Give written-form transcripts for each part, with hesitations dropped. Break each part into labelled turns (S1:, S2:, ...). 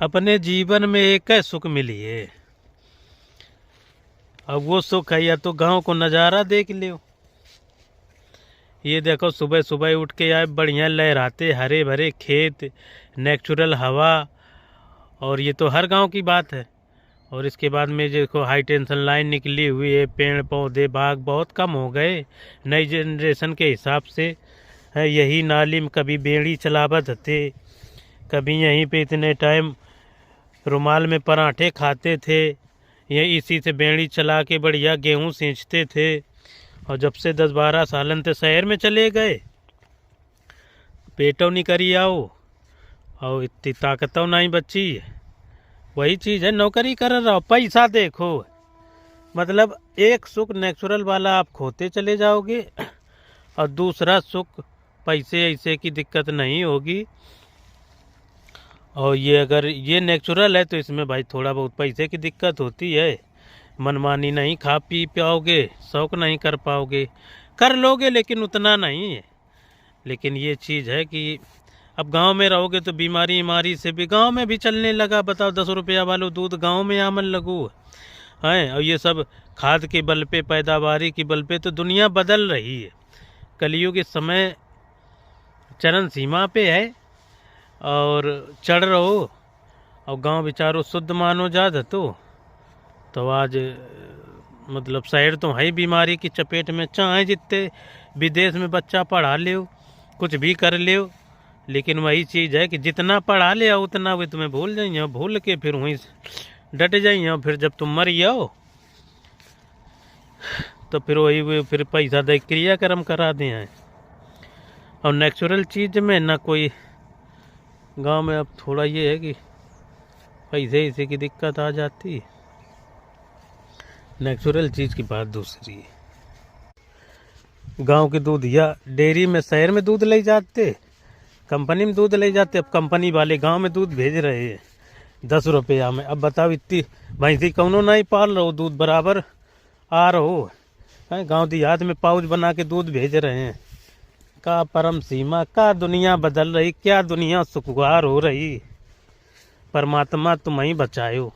S1: अपने जीवन में एक है सुख मिली है। अब वो सुख है या तो गांव को नज़ारा देख लियो। ये देखो सुबह सुबह उठ के आए, बढ़िया लहराते हरे भरे खेत, नेचुरल हवा, और ये तो हर गांव की बात है। और इसके बाद में देखो हाई टेंशन लाइन निकली हुई है, पेड़ पौधे बाग बहुत कम हो गए नई जनरेशन के हिसाब से है। यही नाली में कभी बेड़ी चलावत थे, कभी यहीं पे इतने टाइम रुमाल में पराठे खाते थे, ये इसी से बेड़ी चला के बढ़िया गेहूँ सींचते थे। और जब से 10-12 सालन ते शहर में चले गए, पेटों नहीं करी आओ और इतनी ताकतों नहीं बची। वही चीज़ है, नौकरी कर रहा, पैसा देखो, मतलब एक सुख नेचुरल वाला आप खोते चले जाओगे और दूसरा सुख पैसे ऐसे की दिक्कत नहीं होगी। और ये अगर ये नेचुरल है तो इसमें भाई थोड़ा बहुत पैसे की दिक्कत होती है, मनमानी नहीं खा पी पाओगे, शौक नहीं कर पाओगे, कर लोगे लेकिन उतना नहीं है। लेकिन ये चीज़ है कि अब गांव में रहोगे तो बीमारी से भी गांव में भी चलने लगा। बताओ 10 रुपया वालों दूध गांव में आमन लगू है। और ये सब खाद के बल पे, पैदावारी के बल पे तो दुनिया बदल रही है। कलयुग के समय चरम सीमा पे है और चढ़ रहो, और गांव बेचारो शुद्ध मानो जात तो आज मतलब शहर तो है बीमारी की चपेट में। चाहे जितने विदेश में बच्चा पढ़ा लियो, कुछ भी कर लियो, लेकिन वही चीज़ है कि जितना पढ़ा लिया उतना वे तुम्हें भूल जाइए, भूल के फिर वहीं डट जाइए। फिर जब तुम मर जाओ तो फिर वही फिर पैसा दे क्रियाक्रम करा दें हैं। और नेचुरल चीज़ में ना कोई गांव में अब थोड़ा ये है कि पैसे ऐसे की दिक्कत आ जाती। नेचुरल चीज़ की बात दूसरी है। गांव के दूध या डेयरी में शहर में दूध ले जाते, कंपनी में दूध ले जाते, अब कंपनी वाले गांव में दूध भेज रहे हैं 10 रुपया में। अब बताओ इतनी भैंसी कौनो नहीं पाल रहो, दूध बराबर आ रहो है। गांव देहात में पाउच बना के दूध भेज रहे हैं। का परम सीमा, का दुनिया बदल रही, क्या दुनिया सुखगार हो रही। परमात्मा तुम ही बचायो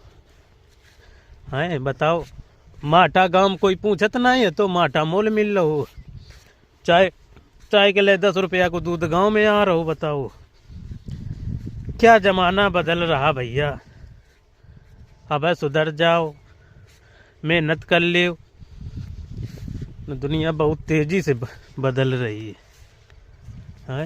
S1: है। बताओ माटा गांव में कोई पूछत नहीं है तो माटा मोल मिल रहो, चाय के लिए 10 रुपया को दूध गांव में आ रहो। बताओ क्या जमाना बदल रहा भैया। अब सुधर जाओ, मेहनत कर लियो। दुनिया बहुत तेजी से बदल रही है।